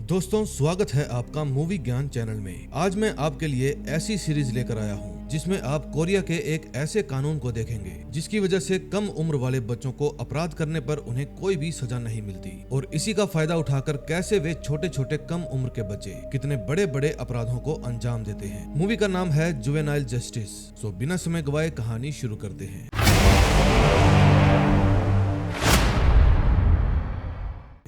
दोस्तों, स्वागत है आपका मूवी ज्ञान चैनल में। आज मैं आपके लिए ऐसी सीरीज लेकर आया हूँ जिसमें आप कोरिया के एक ऐसे कानून को देखेंगे जिसकी वजह से कम उम्र वाले बच्चों को अपराध करने पर उन्हें कोई भी सजा नहीं मिलती, और इसी का फायदा उठाकर कैसे वे छोटे छोटे कम उम्र के बच्चे कितने बड़े बड़े अपराधों को अंजाम देते हैं। मूवी का नाम है जुवेनाइल जस्टिस। सो बिना समय गवाए कहानी शुरू करते हैं।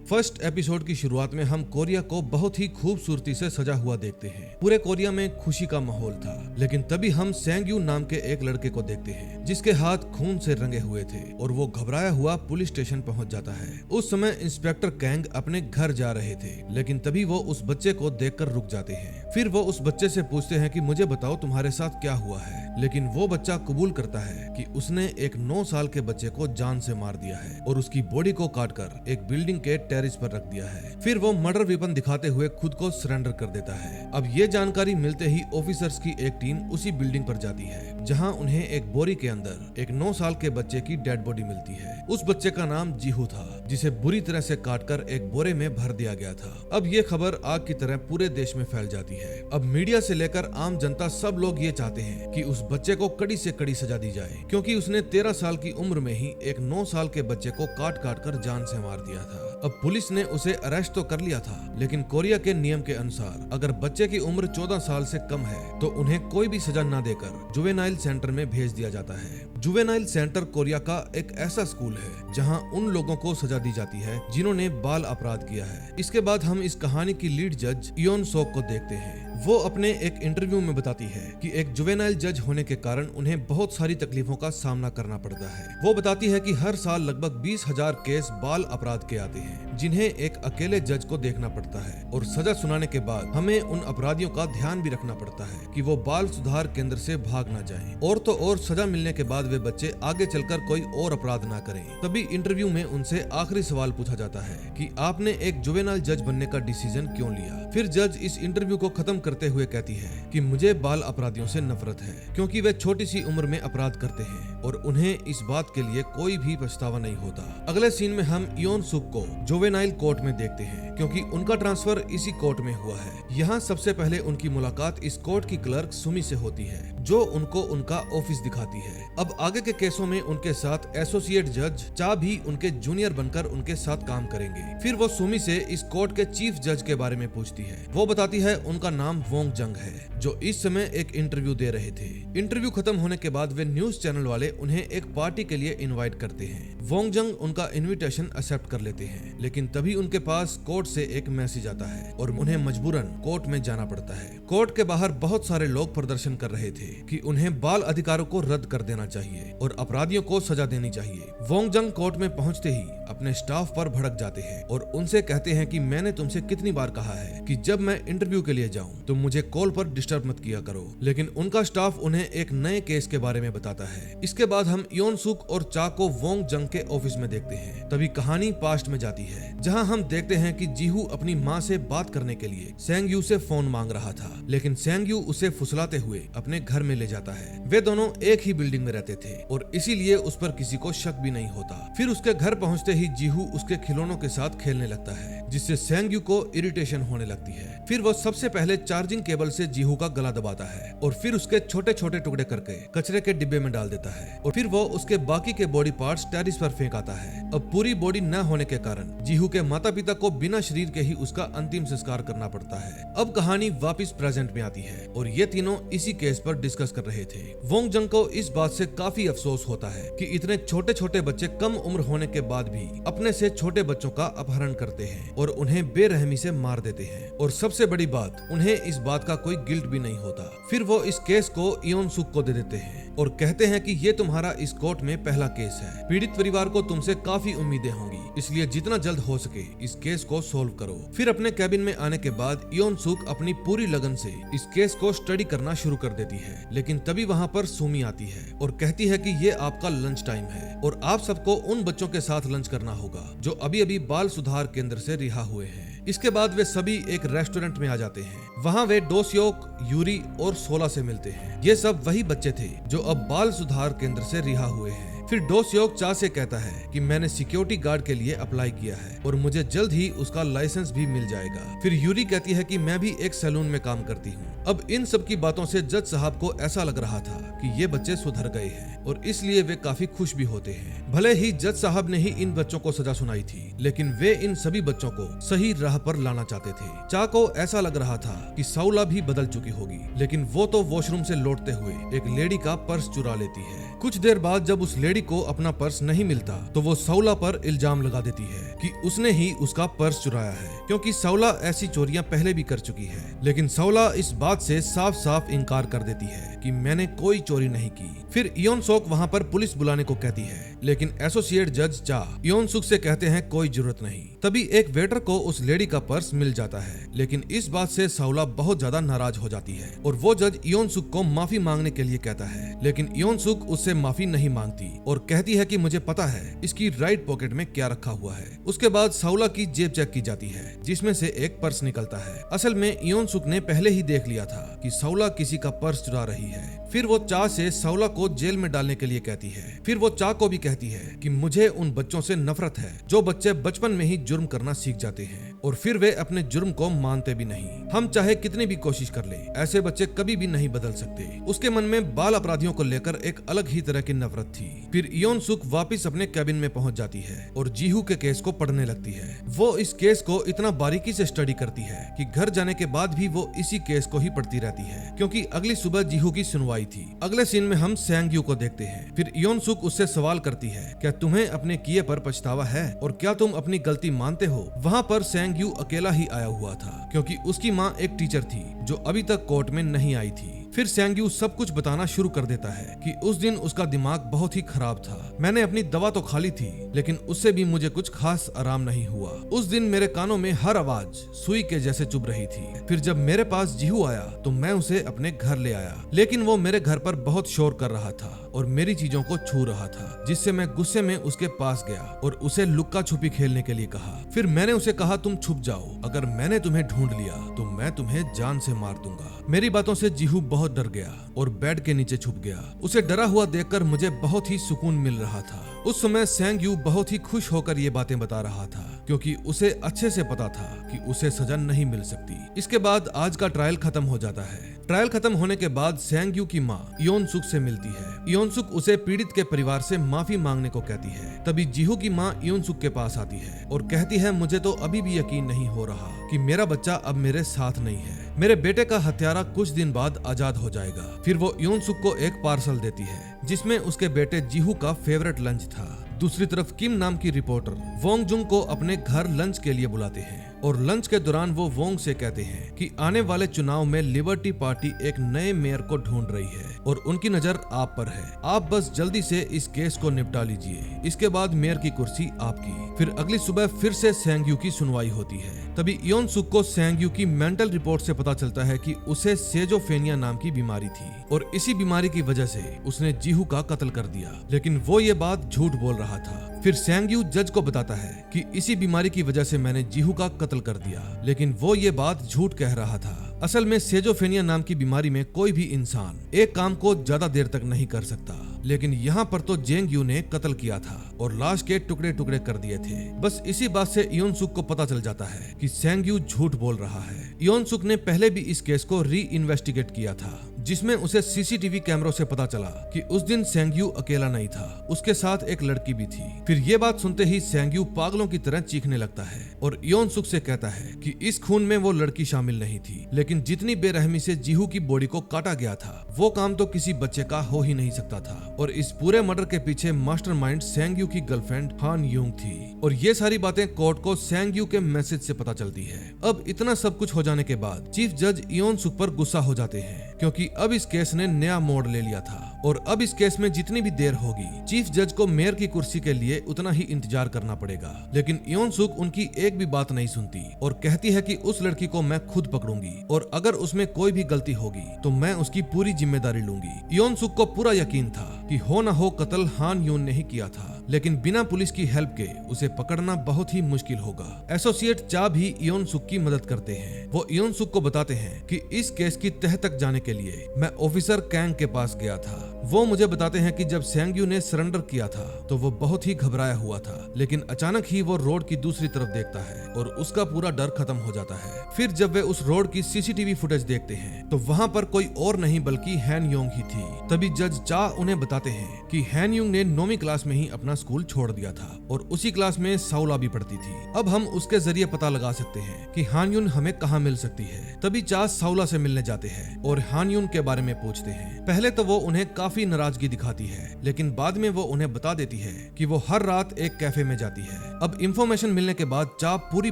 फर्स्ट एपिसोड की शुरुआत में हम कोरिया को बहुत ही खूबसूरती से सजा हुआ देखते हैं। पूरे कोरिया में खुशी का माहौल था, लेकिन तभी हम सेंगयू नाम के एक लड़के को देखते हैं जिसके हाथ खून से रंगे हुए थे और वो घबराया हुआ पुलिस स्टेशन पहुंच जाता है। उस समय इंस्पेक्टर कैंग अपने घर जा रहे थे, लेकिन तभी वो उस बच्चे को देखकर रुक जाते हैं। फिर वो उस बच्चे से पूछते हैं कि मुझे बताओ तुम्हारे साथ क्या हुआ है, लेकिन वो बच्चा कबूल करता है कि उसने एक 9 साल के बच्चे को जान से मार दिया है और उसकी बॉडी को काटकर एक बिल्डिंग के टेरेस पर रख दिया है। फिर वो मर्डर वेपन दिखाते हुए खुद को सरेंडर कर देता है। अब ये जानकारी मिलते ही ऑफिसर्स की एक टीम उसी बिल्डिंग पर जाती है जहां उन्हें एक बोरी के अंदर एक 9 साल के बच्चे की डेड बॉडी मिलती है। उस बच्चे का नाम जीहू था, जिसे बुरी तरह से काटकर एक बोरे में भर दिया गया था। अब ये खबर आग की तरह पूरे देश में फैल जाती है। अब मीडिया से लेकर आम जनता सब लोग ये चाहते हैं कि उस बच्चे को कड़ी से कड़ी सजा दी जाए, क्योंकि उसने 13 साल की उम्र में ही एक 9 साल के बच्चे को काट काट कर जान से मार दिया था। अब पुलिस ने उसे अरेस्ट तो कर लिया था, लेकिन कोरिया के नियम के अनुसार अगर बच्चे की उम्र 14 साल से कम है तो उन्हें कोई भी सजा न देकर जुवेनाइल सेंटर में भेज दिया जाता है। जुवेनाइल सेंटर कोरिया का एक ऐसा स्कूल है जहां उन लोगों को सजा दी जाती है जिन्होंने बाल अपराध किया है। इसके बाद हम इस कहानी की लीड जज इयोन सोक को देखते हैं। वो अपने एक इंटरव्यू में बताती है कि एक जुवेनाइल जज होने के कारण उन्हें बहुत सारी तकलीफों का सामना करना पड़ता है। वो बताती है कि हर साल लगभग 20,000 केस बाल अपराध के आते हैं जिन्हें एक अकेले जज को देखना पड़ता है, और सजा सुनाने के बाद हमें उन अपराधियों का ध्यान भी रखना पड़ता है कि वो बाल सुधार केंद्र से भाग ना जाएं। और तो और सजा मिलने के बाद वे बच्चे आगे चलकर कोई और अपराध ना करें। तभी इंटरव्यू में उनसे आखिरी सवाल पूछा जाता है कि आपने एक जुवेनाइल जज बनने का डिसीजन क्यों लिया। फिर जज इस इंटरव्यू को खत्म करते हुए कहती है कि मुझे बाल अपराधियों से नफरत है, क्योंकि वे छोटी सी उम्र में अपराध करते हैं और उन्हें इस बात के लिए कोई भी पछतावा नहीं होता। अगले सीन में हम इयोन सुक को जुवेनाइल कोर्ट में देखते हैं, क्योंकि उनका ट्रांसफर इसी कोर्ट में हुआ है। यहाँ सबसे पहले उनकी मुलाकात इस कोर्ट की क्लर्क सुमी से होती है, जो उनको उनका ऑफिस दिखाती है। अब आगे के केसों में उनके साथ एसोसिएट जज चा भी उनके जूनियर बनकर उनके साथ काम करेंगे। फिर वो सुमी से इस कोर्ट के चीफ जज के बारे में पूछती है। वो बताती है उनका नाम वोंग जंग है, जो इस समय एक इंटरव्यू दे रहे थे। इंटरव्यू खत्म होने के बाद वे न्यूज चैनल वाले उन्हें एक पार्टी के लिए इनवाइट करते हैं। वोंग जंग उनका इनविटेशन एक्सेप्ट कर लेते हैं, लेकिन तभी उनके पास कोर्ट से एक मैसेज आता है और उन्हें मजबूरन कोर्ट में जाना पड़ता है। कोर्ट के बाहर बहुत सारे लोग प्रदर्शन कर रहे थे कि उन्हें बाल अधिकारों को रद्द कर देना चाहिए और अपराधियों को सजा देनी चाहिए। वोंग जंग कोर्ट में पहुंचते ही अपने स्टाफ पर भड़क जाते हैं और उनसे कहते हैं कि मैंने तुमसे कितनी बार कहा है कि जब मैं इंटरव्यू के लिए जाऊं तो मुझे कॉल पर डिस्टर्ब मत किया करो। लेकिन उनका स्टाफ उन्हें एक नए केस के बारे में बताता है। इसके बाद हम इयोन सुक और चा को वोंग जंग के ऑफिस में देखते हैं। तभी कहानी पास्ट में जाती है, जहां हम देखते हैं कि जीहू अपनी माँ से बात करने के लिए सेंगयू से फोन मांग रहा था, लेकिन सेंगयू उसे फुसलाते हुए अपने घर में ले जाता है। वे दोनों एक ही बिल्डिंग में रहते थे और इसीलिए उस पर किसी को शक भी नहीं होता। फिर उसके घर पहुंचते ही जीहू उसके खिलौनों के साथ खेलने लगता है, जिससे सेंगयू को इरिटेशन होने लगती है। फिर वो सबसे पहले चार्जिंग केबल से जीहू का गला दबाता है और फिर उसके छोटे छोटे टुकड़े करके कचरे के डिब्बे में डाल देता है, और फिर वो उसके बाकी के बॉडी पार्ट्स टेरिस पर फेंक आता है। अब पूरी बॉडी न होने के कारण जीहू के माता पिता को बिना शरीर के ही उसका अंतिम संस्कार करना पड़ता है। अब कहानी वापस प्रेजेंट में आती है और ये तीनों इसी केस पर डिस्कस कर रहे थे। वोंग जंग को इस बात से काफी अफसोस होता है कि इतने छोटे छोटे बच्चे कम उम्र होने के बाद भी अपने से छोटे बच्चों का अपहरण करते हैं और उन्हें बेरहमी से मार देते हैं, और सबसे बड़ी बात उन्हें इस बात का कोई गिल्ट भी नहीं होता। फिर वो इस केस को इयोन सुक को दे देते हैं और कहते हैं कि ये तुम्हारा इस कोर्ट में पहला केस है। पीड़ित परिवार को तुमसे काफी उम्मीदें होंगी, इसलिए जितना जल्द हो सके इस केस को सोल्व करो। फिर अपने कैबिन में आने के बाद इयोन सुक अपनी पूरी लगन से इस केस को स्टडी करना शुरू कर देती है, लेकिन तभी वहाँ पर सुमी आती है और कहती है कि ये आपका लंच टाइम है और आप सबको उन बच्चों के साथ लंच करना होगा जो अभी अभी बाल सुधार केंद्र से रिहा हुए हैं। इसके बाद वे सभी एक रेस्टोरेंट में आ जाते हैं। वहाँ वे डोस्योक, यूरी और सोला से मिलते हैं। ये सब वही बच्चे थे जो अब बाल सुधार केंद्र से रिहा हुए हैं। फिर डो सियोक चा से कहता है कि मैंने सिक्योरिटी गार्ड के लिए अप्लाई किया है और मुझे जल्द ही उसका लाइसेंस भी मिल जाएगा। फिर यूरी कहती है कि मैं भी एक सैलून में काम करती हूँ। अब इन सब की बातों से जज साहब को ऐसा लग रहा था कि ये बच्चे सुधर गए हैं और इसलिए वे काफी खुश भी होते हैं। भले ही जज साहब ने ही इन बच्चों को सजा सुनाई थी, लेकिन वे इन सभी बच्चों को सही राह पर लाना चाहते थे। चा को ऐसा लग रहा था कि साउला भी बदल चुकी होगी, लेकिन वो तो वॉशरूम से लौटते हुए एक लेडी का पर्स चुरा लेती है। कुछ देर बाद जब उस लेडी को अपना पर्स नहीं मिलता तो वो साउला पर इल्जाम लगा देती है कि उसने ही उसका पर्स चुराया है, क्योंकि साउला ऐसी चोरियां पहले भी कर चुकी है। लेकिन साउला इस बात से साफ साफ इनकार कर देती है कि मैंने कोई चोरी नहीं की। फिर इयोन सोक वहाँ पर पुलिस बुलाने को कहती है, लेकिन एसोसिएट जज चा इयोन सुक से कहते हैं कोई जरूरत नहीं। तभी एक वेटर को उस लेडी का पर्स मिल जाता है, लेकिन इस बात से साउला बहुत ज्यादा नाराज हो जाती है और वो जज इयोन सुक को माफी मांगने के लिए कहता है, लेकिन इयोन सुक उससे माफी नहीं मांगती और कहती है कि मुझे पता है इसकी राइट पॉकेट में क्या रखा हुआ है। उसके बाद साउला की जेब चेक की जाती है, जिसमें से एक पर्स निकलता है। असल में इयोन सुक ने पहले ही देख लिया था कि साउला किसी का पर्स चुरा रही है। फिर वो चा से साउला को जेल में डालने के लिए कहती है। फिर वो चा को भी कहती है कि मुझे उन बच्चों से नफरत है जो बच्चे बचपन में ही जुर्म करना सीख जाते हैं और फिर वे अपने जुर्म को मानते भी नहीं। हम चाहे कितनी भी कोशिश कर ले, ऐसे बच्चे कभी भी नहीं बदल सकते। उसके मन में बाल अपराधियों को लेकर एक अलग ही तरह की नफरत थी। फिर इयोन सुक वापस अपने कैबिन में पहुंच जाती है और जीहू के केस को पढ़ने लगती है। वो इस केस को इतना बारीकी से स्टडी करती है कि घर जाने के बाद भी वो इसी केस को ही पढ़ती रहती है, क्योंकि अगली सुबह जीहू की सुनवाई थी। अगले सीन में हम सैंग यू को देखते हैं। फिर इयोन सुक उससे सवाल करती है, क्या तुम्हें अपने किए पर पछतावा है और क्या तुम अपनी गलती मानते हो? वहाँ पर सैंग यू अकेला ही आया हुआ था, क्योंकि उसकी माँ एक टीचर थी जो अभी तक कोर्ट में नहीं आई थी। फिर सैंग यू सब कुछ बताना शुरू कर देता है कि उस दिन उसका दिमाग बहुत ही खराब था। मैंने अपनी दवा तो खा ली थी, लेकिन उससे भी मुझे कुछ खास आराम नहीं हुआ। उस दिन मेरे कानों में हर आवाज सुई के जैसे चुभ रही थी। फिर जब मेरे पास जीहू आया तो मैं उसे अपने घर ले आया, लेकिन वो मेरे घर पर बहुत शोर कर रहा था और मेरी चीजों को छू रहा था, जिससे मैं गुस्से में उसके पास गया और उसे लुक्का छुपी खेलने के लिए कहा। फिर मैंने उसे कहा, तुम छुप जाओ, अगर मैंने तुम्हें ढूंढ लिया तो मैं तुम्हें जान से मार दूंगा। मेरी बातों से जीहू बहुत डर गया और बेड के नीचे छुप गया। उसे डरा हुआ देखकर मुझे बहुत ही सुकून मिल रहा था। उस समय सैंग यू बहुत ही खुश होकर ये बातें बता रहा था, क्योंकि उसे अच्छे से पता था कि उसे सजा नहीं मिल सकती। इसके बाद आज का ट्रायल खत्म हो जाता है। ट्रायल खत्म होने के बाद सैंग यू की माँ इयोन सुक से मिलती है। इयोन सुक उसे पीड़ित के परिवार से माफी मांगने को कहती है। तभी जीहू की माँ इयोन सुक के पास आती है और कहती है, मुझे तो अभी भी यकीन नहीं हो रहा कि मेरा बच्चा अब मेरे साथ नहीं है। मेरे बेटे का हत्यारा कुछ दिन बाद आजाद हो जाएगा। फिर वो इयोन सुक को एक पार्सल देती है जिसमें उसके बेटे जीहू का फेवरेट लंच था। दूसरी तरफ किम नाम की रिपोर्टर वोंग जुंग को अपने घर लंच के लिए बुलाते हैं और लंच के दौरान वो वोंग से कहते हैं कि आने वाले चुनाव में लिबर्टी पार्टी एक नए मेयर को ढूंढ रही है और उनकी नजर आप पर है। आप बस जल्दी से इस केस को निपटा लीजिए, इसके बाद मेयर की कुर्सी आपकी। फिर अगली सुबह फिर से सैंग यू की सुनवाई होती है। तभी इयोन सुक को सैंग यू की मेंटल रिपोर्ट से पता चलता है कि उसे सेजोफेनिया नाम की बीमारी थी और इसी बीमारी की वजह से उसने जीहू का कत्ल कर दिया, लेकिन वो ये बात झूठ बोल रहा था। फिर सैंग यू जज को बताता है कि इसी बीमारी की वजह से मैंने जीहू का कत्ल कर दिया, लेकिन वो ये बात झूठ कह रहा था। असल में सेजोफेनिया नाम की बीमारी में कोई भी इंसान एक काम को ज्यादा देर तक नहीं कर सकता, लेकिन यहाँ पर तो जेंग यू ने कत्ल किया था और लाश के टुकड़े टुकड़े कर दिए थे। बस इसी बात से इयोन सुक को पता चल जाता है कि सैंग यू झूठ बोल रहा है। इयोन सुक ने पहले भी इस केस को री इन्वेस्टिगेट किया था, जिसमें उसे सीसीटीवी कैमरों से पता चला कि उस दिन सैंग यू अकेला नहीं था, उसके साथ एक लड़की भी थी। फिर ये बात सुनते ही सैंग यू पागलों की तरह चीखने लगता है और इयोन सुक से कहता है कि इस खून में वो लड़की शामिल नहीं थी, लेकिन जितनी बेरहमी से जीहू की बॉडी को काटा गया था वो काम तो किसी बच्चे का हो ही नहीं सकता था। और इस पूरे मर्डर के पीछे मास्टरमाइंड सैंग यू की गर्लफ्रेंड हान यूंग थी। और ये सारी बातें कोर्ट को सैंग यू के मैसेज से पता चलती है। अब इतना सब कुछ हो जाने के बाद चीफ जज इयोन सुक पर गुस्सा हो जाते हैं, क्योंकि अब इस केस ने नया मोड़ ले लिया था और अब इस केस में जितनी भी देर होगी चीफ जज को मेयर की कुर्सी के लिए उतना ही इंतजार करना पड़ेगा। लेकिन इयोन सुक उनकी एक भी बात नहीं सुनती और कहती है कि उस लड़की को मैं खुद पकड़ूंगी और अगर उसमें कोई भी गलती होगी तो मैं उसकी पूरी जिम्मेदारी लूंगी। इयोन सुक को पूरा यकीन था कि हो न हो कत्ल हान यून ने ही किया था, लेकिन बिना पुलिस की हेल्प के उसे पकड़ना बहुत ही मुश्किल होगा। एसोसिएट चा भी इयोन सुक की मदद करते हैं। वो इयोन सुक को बताते हैं कि इस केस की तह तक जाने के लिए मैं ऑफिसर कैंग के पास गया था। वो मुझे बताते हैं कि जब सेंग्यू ने सरेंडर किया था तो वो बहुत ही घबराया हुआ था, लेकिन अचानक ही वो रोड की दूसरी तरफ देखता है और उसका पूरा डर खत्म हो जाता है। फिर जब वे उस रोड की सीसीटीवी फुटेज देखते हैं तो वहाँ पर कोई और नहीं बल्कि हैन योंग ही थी। तभी जज चा उन्हें बताते हैं कि हैन योंग ने 9वीं क्लास में ही अपना स्कूल छोड़ दिया था और उसी क्लास में साउला भी पढ़ती थी। अब हम उसके जरिए पता लगा सकते हैं कि हान युन हमें कहाँ मिल सकती है। तभी चा साउला से मिलने जाते हैं और हान युन के बारे में पूछते हैं। पहले तो वो उन्हें काफी नाराजगी दिखाती है, लेकिन बाद में वो उन्हें बता देती है कि वो हर रात एक कैफे में जाती है। अब इंफॉर्मेशन मिलने के बाद चा पूरी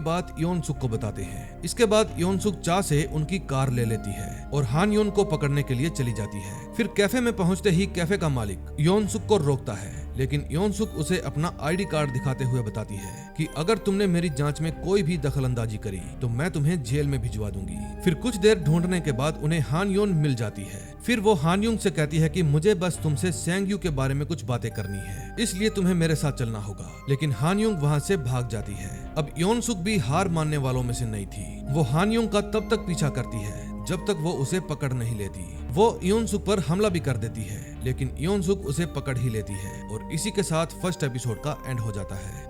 बात इयोन सुक को बताते हैं। इसके बाद इयोन सुक चा से उनकी कार ले लेती है और हान युन को पकड़ने के लिए चली जाती है। फिर कैफे में पहुंचते ही कैफे का मालिक इयोन सुक को रोकता है, लेकिन इयोन सुक उसे अपना आईडी कार्ड दिखाते हुए बताती है कि अगर तुमने मेरी जांच में कोई भी दखलंदाजी करी तो मैं तुम्हें जेल में भिजवा दूंगी। फिर कुछ देर ढूंढने के बाद उन्हें हान योन मिल जाती है। फिर वो हान युंग से कहती है कि मुझे बस तुमसे सेंग्यू के बारे में कुछ बातें करनी है, इसलिए तुम्हें मेरे साथ चलना होगा। लेकिन हान युंग वहाँ से भाग जाती है। अब इयोन सुक भी हार मानने वालों में से नहीं थी। वो हान युंग का तब तक पीछा करती है जब तक वो उसे पकड़ नहीं लेती। वो इयोन सुक पर हमला भी कर देती है, लेकिन इयोन सुक उसे पकड़ ही लेती है और इसी के साथ फर्स्ट एपिसोड का एंड हो जाता है।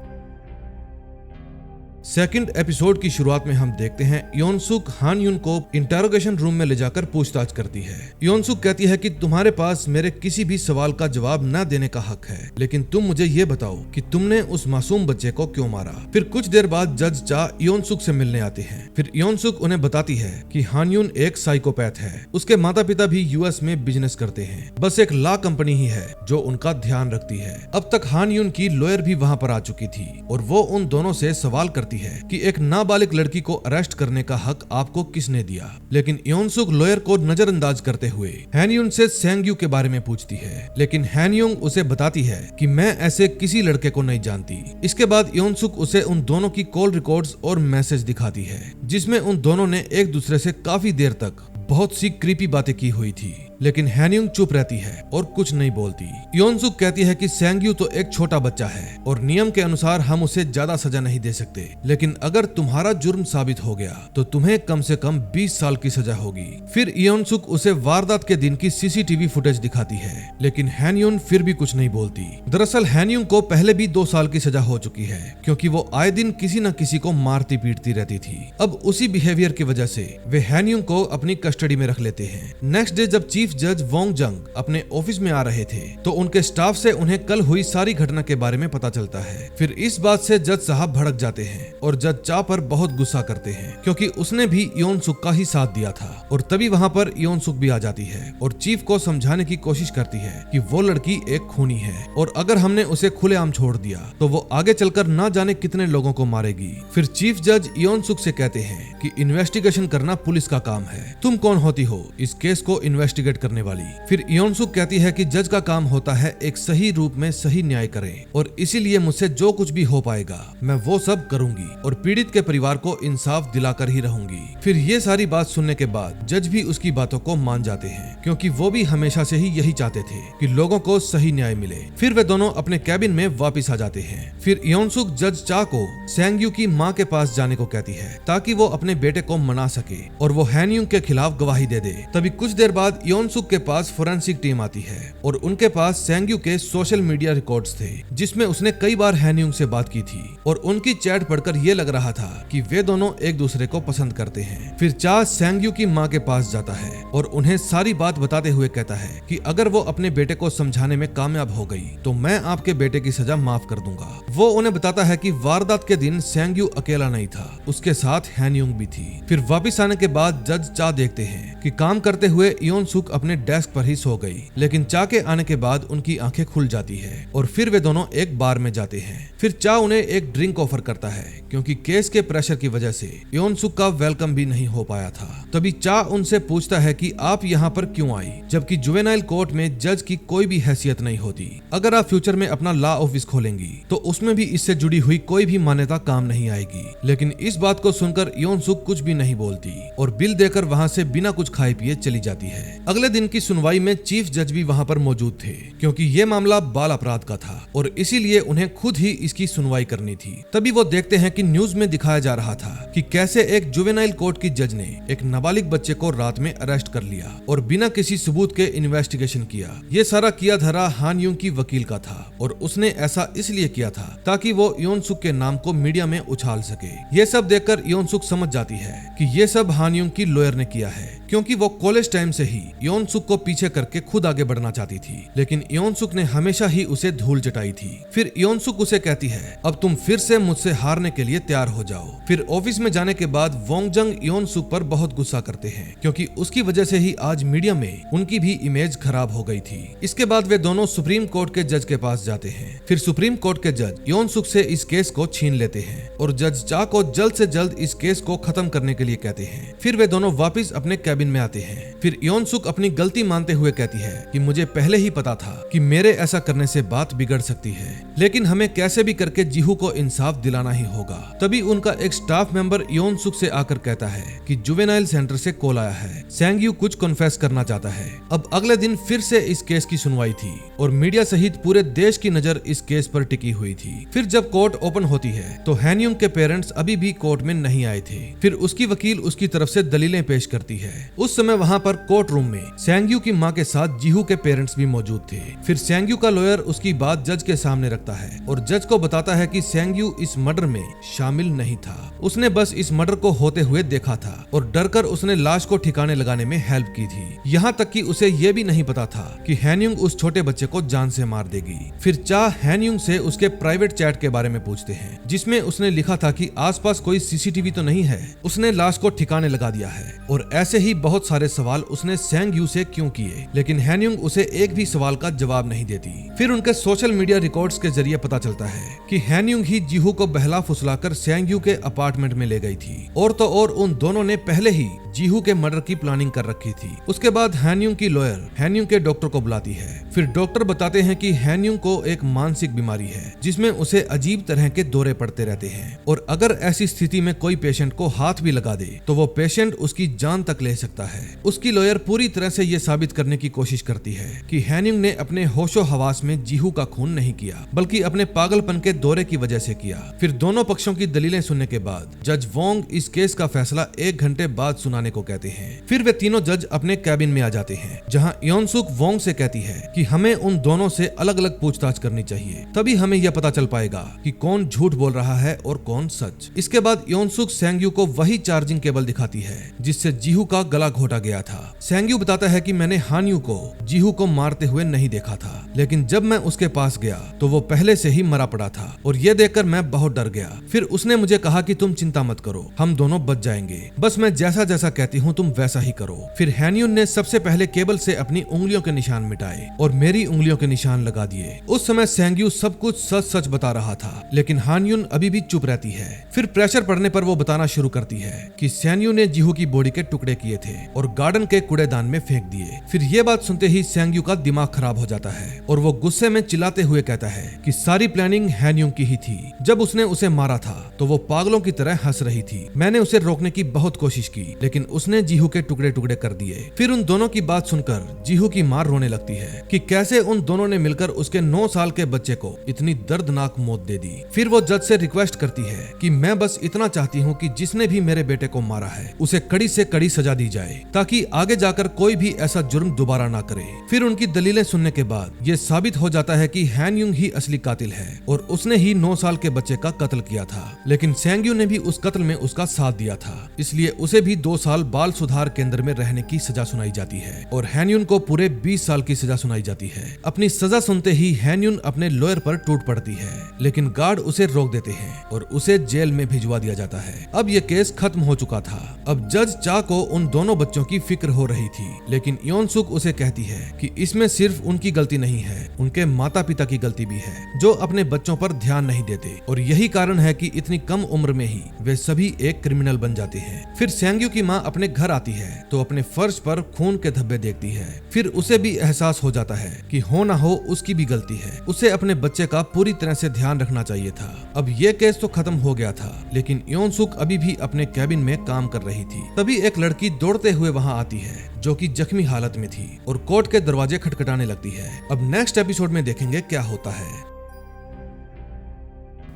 सेकंड एपिसोड की शुरुआत में हम देखते हैं इयोन सुक हान युन को इंटरोगेशन रूम में ले जाकर पूछताछ करती है। इयोन सुक कहती है कि तुम्हारे पास मेरे किसी भी सवाल का जवाब न देने का हक है, लेकिन तुम मुझे ये बताओ कि तुमने उस मासूम बच्चे को क्यों मारा। फिर कुछ देर बाद जज चा इयोन सुक से मिलने आते हैं। फिर इयोन सुक उन्हें बताती है कि हान युन एक साइकोपैथ है। उसके माता पिता भी यूएस में बिजनेस करते हैं, बस एक लॉ कंपनी ही है जो उनका ध्यान रखती है। अब तक हान युन की लॉयर भी वहाँ पर आ चुकी थी और वो उन दोनों से सवाल करती है कि एक नाबालिग लड़की को अरेस्ट करने का हक आपको किसने दिया। लेकिन इयोन सुक लॉयर को नजरअंदाज करते हुए हैन युन से सेंग्यू के बारे में पूछती है, लेकिन हैन युंग उसे बताती है कि मैं ऐसे किसी लड़के को नहीं जानती। इसके बाद इयोन सुक उसे उन दोनों की कॉल रिकॉर्ड्स और मैसेज दिखाती है, जिसमें उन दोनों ने एक दूसरे से काफी देर तक बहुत सी क्रीपी बातें की हुई थी। लेकिन हैन युंग चुप रहती है और कुछ नहीं बोलती। इयोन सुक कहती है कि सेंग्यू तो एक छोटा बच्चा है और नियम के अनुसार हम उसे ज्यादा सजा नहीं दे सकते, लेकिन अगर तुम्हारा जुर्म साबित हो गया तो तुम्हें कम से कम 20 साल की सजा होगी। फिर इयोन सुक उसे वारदात के दिन की सीसीटीवी फुटेज दिखाती है, लेकिन हैन युन फिर भी कुछ नहीं बोलती। दरअसल हैन युंग को पहले भी 2 साल की सजा हो चुकी है, क्योंकि वो आए दिन किसी न किसी को मारती पीटती रहती थी। अब उसी बिहेवियर की वजह से वे हैन युंग को अपनी कस्टडी में रख लेते हैं। नेक्स्ट डे जब चीफ जज वोंग जंग अपने ऑफिस में आ रहे थे तो उनके स्टाफ से उन्हें कल हुई सारी घटना के बारे में पता चलता है। फिर इस बात से जज साहब भड़क जाते हैं और जज चा पर बहुत गुस्सा करते हैं, क्योंकि उसने भी इयोन सुक का ही साथ दिया था। और तभी वहाँ पर इयोन सुक भी आ जाती है और चीफ को समझाने की कोशिश करती है कि वो लड़की एक खूनी है और अगर हमने उसे खुलेआम छोड़ दिया तो वो आगे चलकर ना जाने कितने लोगों को मारेगी। फिर चीफ जज इयोन सुक से कहते हैं कि इन्वेस्टिगेशन करना पुलिस का काम है, तुम कौन होती हो इस केस को इन्वेस्टिगेट करने वाली। फिर इयोन सुक कहती है कि जज का काम होता है एक सही रूप में सही न्याय करें और इसीलिए मुझसे जो कुछ भी हो पाएगा मैं वो सब करूंगी और पीड़ित के परिवार को इंसाफ दिलाकर ही रहूंगी। फिर ये सारी बात सुनने के बाद जज भी उसकी बातों को मान जाते हैं, क्योंकि वो भी हमेशा से ही यही चाहते थे कि लोगों को सही न्याय मिले। फिर वे दोनों अपने कैबिन में वापिस आ जाते हैं। फिर इयोन सुक जज चा को सेंग्यू की माँ के पास जाने को कहती है ताकि वो अपने बेटे को मना सके और वो हैन युंग के खिलाफ गवाही दे दे। तभी कुछ देर बाद इयोन सुक के पास फोरेंसिक टीम आती है और उनके पास सेंग्यू के सोशल मीडिया रिकॉर्ड्स थे, जिसमें उसने कई बार हैन युंग से बात की थी और उनकी चैट पढ़कर ये लग रहा था कि वे दोनों एक दूसरे को पसंद करते हैं। फिर चा सेंग्यू की माँ के पास जाता है और उन्हें सारी बात बताते हुए कहता है कि अगर वो अपने बेटे को समझाने में कामयाब हो गई तो मैं आपके बेटे की सजा माफ कर दूंगा। वो उन्हें बताता है कि वारदात के दिन सेंग्यू अकेला नहीं था, उसके साथ हैन युंग भी थी। फिर वापिस आने के बाद जज चा देखते हैं कि काम करते हुए इयोन सुक अपने डेस्क पर ही सो गई, लेकिन चा के आने के बाद उनकी आंखें खुल जाती है और फिर वे दोनों एक बार में जाते हैं। फिर चा उन्हें एक ड्रिंक ऑफर करता है, क्योंकि केस के प्रेशर की वजह से इयोन सुक का वेलकम भी नहीं हो पाया था। तभी चा उनसे पूछता है कि आप यहाँ पर क्यों आई, जबकि जुवेनाइल कोर्ट में जज की कोई भी हैसियत नहीं होती। अगर आप फ्यूचर में अपना लॉ ऑफिस खोलेंगी तो उसमें भी इससे जुड़ी हुई कोई भी मान्यता काम नहीं आएगी। लेकिन इस बात को सुनकर इयोन सुक कुछ भी नहीं बोलती और बिल देकर वहाँ से बिना कुछ खाए पिए चली जाती है। अगले दिन की सुनवाई में चीफ जज भी वहां पर मौजूद थे, क्योंकि ये मामला बाल अपराध का था और इसीलिए उन्हें खुद ही इसकी सुनवाई करनी थी। तभी वो देखते हैं कि न्यूज में दिखाया जा रहा था कि कैसे एक जुवेनाइल कोर्ट की जज ने एक नाबालिग बच्चे को रात में अरेस्ट कर लिया और बिना किसी सबूत के इन्वेस्टिगेशन किया। ये सारा किया धरा हान यूंग की वकील का था और उसने ऐसा इसलिए किया था ताकि वो योन सुक के नाम को मीडिया में उछाल सके। ये सब देखकर योन सुक समझ जाती है कि ये सब हान यूंग की लॉयर ने किया है, क्योंकि वो कॉलेज टाइम से ही योन सुक को पीछे करके खुद आगे बढ़ना चाहती थी, लेकिन योन सुक ने हमेशा ही उसे धूल चटाई थी। फिर योन सुक उसे कहती है, अब तुम फिर से मुझसे हारने के लिए तैयार हो जाओ। फिर ऑफिस में जाने के बाद वोंगजंग योन सुक पर बहुत गुस्सा करते हैं, क्योंकि उसकी वजह से ही आज मीडिया में उनकी भी इमेज खराब हो गई थी। इसके बाद वे दोनों सुप्रीम कोर्ट के जज के पास जाते हैं। फिर सुप्रीम कोर्ट के जज योन सुक से इस केस को छीन लेते हैं और जज चा को जल्द से जल्द इस केस को खत्म करने के लिए कहते हैं। फिर वे दोनों वापस अपने कैबिन में आते हैं। फिर योन सुक अपनी गलती मानते हुए कहती है कि मुझे पहले ही पता था कि मेरे ऐसा करने से बात बिगड़ सकती है, लेकिन हमें कैसे भी करके जीहू को इंसाफ दिलाना ही होगा। तभी उनका एक स्टाफ मेंबर योन सुक से आकर कहता है कि जुवेनाइल सेंटर से कॉल आया है, सेंग यू कुछ कन्फेस करना चाहता है। अब अगले दिन फिर से इस केस की सुनवाई थी और मीडिया सहित पूरे देश की नजर इस केस पर टिकी हुई थी। फिर जब कोर्ट ओपन होती है तो हान यूंग के पेरेंट्स अभी भी कोर्ट में नहीं आए थे। फिर उसकी वकील उसकी तरफ से दलीलें पेश करती है। उस समय वहाँ पर कोर्ट रूम में सेंग यू की माँ के साथ जीहू के पेरेंट्स भी मौजूद थे। फिर सेंग यू का लॉयर उसकी बात जज के सामने रखता है और जज को बताता है कि सेंग यू इस मर्डर में शामिल नहीं था, उसने बस इस मर्डर को होते हुए देखा था और डरकर उसने लाश को ठिकाने लगाने में हेल्प की थी। यहाँ तक कि उसे ये भी नहीं पता था कि हान यूंग उस छोटे बच्चे को जान से मार देगी। फिर चा हान यूंग से उसके प्राइवेट चैट के बारे में पूछते हैं, जिसमें उसने लिखा था कि आसपास कोई सीसीटीवी तो नहीं है, उसने लाश को ठिकाने लगा दिया है। और ऐसे ही बहुत सारे सवाल उसने सेंग यू से क्यों किए, लेकिन हान यूंग उसे एक भी सवाल का जवाब नहीं देती। फिर उनके सोशल मीडिया रिकॉर्ड्स के जरिए पता चलता है कि हान यूंग ही जीहू को बहला फुसलाकर सेंग यू के अपार्टमेंट में ले गई थी और तो और उन दोनों ने पहले ही जीहू के मर्डर की प्लानिंग कर रखी थी। उसके बाद हान यूंग की लॉयर हान यूंग के डॉक्टर को बुलाती है। फिर डॉक्टर बताते हैं कि हान यूंग को एक मानसिक बीमारी है जिसमें उसे अजीब तरह के दौरे पड़ते रहते हैं और अगर ऐसी स्थिति में कोई पेशेंट को हाथ भी लगा दे तो वो पेशेंट उसकी जान तक ले सकता है। उसकी लॉयर पूरी तरह से ये साबित करने की कोशिश करती है कि हान यूंग ने अपने होशो हवास में जीहू का खून नहीं किया, बल्कि अपने पागलपन के दौरे की वजह से किया। फिर दोनों पक्षों की दलीलें सुनने के बाद जज वोंग इस केस का फैसला 1 घंटे बाद सुनाने को कहते हैं। फिर वे तीनों जज अपने कैबिन में आ जाते हैं, जहां योन सुक वोंग से कहती है कि हमें उन दोनों से अलग अलग पूछताछ करनी चाहिए, तभी हमें यह पता चल पाएगा कि कौन झूठ बोल रहा है और कौन सच। इसके बाद योन सुक सेंग यू को वही चार्जिंग केबल दिखाती है जिससे जीहू का गला घोटा गया था। सेंग यू बताता है कि मैंने हान यू को जीहू को मारते हुए नहीं देखा था, लेकिन जब मैं उसके पास गया तो वो पहले से ही मरा पड़ा था और ये देखकर मैं बहुत डर गया। फिर उसने मुझे कहा कि तुम चिंता मत करो, हम दोनों बच जाएंगे, बस मैं जैसा जैसा कहती हूँ तुम वैसा ही करो। फिर हान यूंग ने सबसे पहले केबल से अपनी उंगलियों के निशान मिटाए और मेरी उंगलियों के निशान लगा दिए। उस समय सेंग यू सब कुछ सच सच बता रहा था, लेकिन हान यूंग अभी भी चुप रहती है। फिर प्रेशर पड़ने पर वो बताना शुरू करती है कि सेंग यू ने जीहू की बॉडी के टुकड़े किए थे और गार्डन के कूड़ेदान में फेंक दिए। फिर ये बात सुनते ही सेंग यू का दिमाग खराब हो जाता है और वो गुस्से में चिल्लाते हुए कहता है कि सारी प्लानिंग हान यूंग की ही थी। जब उसने उसे मारा था तो वो पागलों की तरह हंस रही थी। मैंने उसे रोकने की बहुत कोशिश की, लेकिन उसने जीहू के टुकड़े टुकड़े कर दिए। फिर उन दोनों की बात सुनकर जीहू की मां रोने लगती है कि कैसे उन दोनों ने मिलकर उसके 9 साल के बच्चे को इतनी दर्दनाक मौत दे दी। फिर वो जज से रिक्वेस्ट करती है कि मैं बस इतना चाहती हूँ कि जिसने भी मेरे बेटे को मारा है उसे कड़ी से कड़ी सजा दी जाए, ताकि आगे जाकर कोई भी ऐसा जुर्म दोबारा ना करे। फिर उनकी दलीलें सुनने के बाद ये साबित हो जाता है कि हान यूंग ही असली कातिल है और उसने ही 9 साल के बच्चे का कत्ल किया था, लेकिन सेंग यू ने भी उस कत्ल में उसका साथ दिया था, इसलिए उसे भी 2 साल बाल सुधार केंद्र में रहने की सजा सुनाई जाती है और हान यूंग को पूरे 20 साल की सजा सुनाई जाती है। अपनी सजा सुनते ही हान यूंग अपने लॉयर पर टूट पड़ती है, लेकिन गार्ड उसे रोक देते हैं और उसे जेल में भिजवा दिया जाता है। अब यह केस खत्म हो चुका था। अब जज चा को उन दोनों बच्चों की फिक्र हो रही थी, लेकिन योन सुक उसे कहती है कि इसमें सिर्फ उनकी गलती नहीं है, उनके माता पिता की गलती भी है जो अपने बच्चों पर ध्यान नहीं देते और यही कारण है कि इतनी कम उम्र में ही वे सभी एक क्रिमिनल बन जाते हैं। फिर सेंग यू की मां अपने घर आती है तो अपने फर्श पर खून के धब्बे देखती है। फिर उसे भी एहसास हो जाता है कि हो ना हो उसकी भी गलती है, उसे अपने बच्चे का पूरी तरह से ध्यान रखना चाहिए था। अब ये केस तो खत्म हो गया था, लेकिन योन सुक अभी भी अपने कैबिन में काम कर रही थी। तभी एक लड़की दौड़ते हुए वहाँ आती है जो कि जख्मी हालत में थी और कोर्ट के दरवाजे खटखटाने लगती है। अब नेक्स्ट एपिसोड में देखेंगे क्या होता है।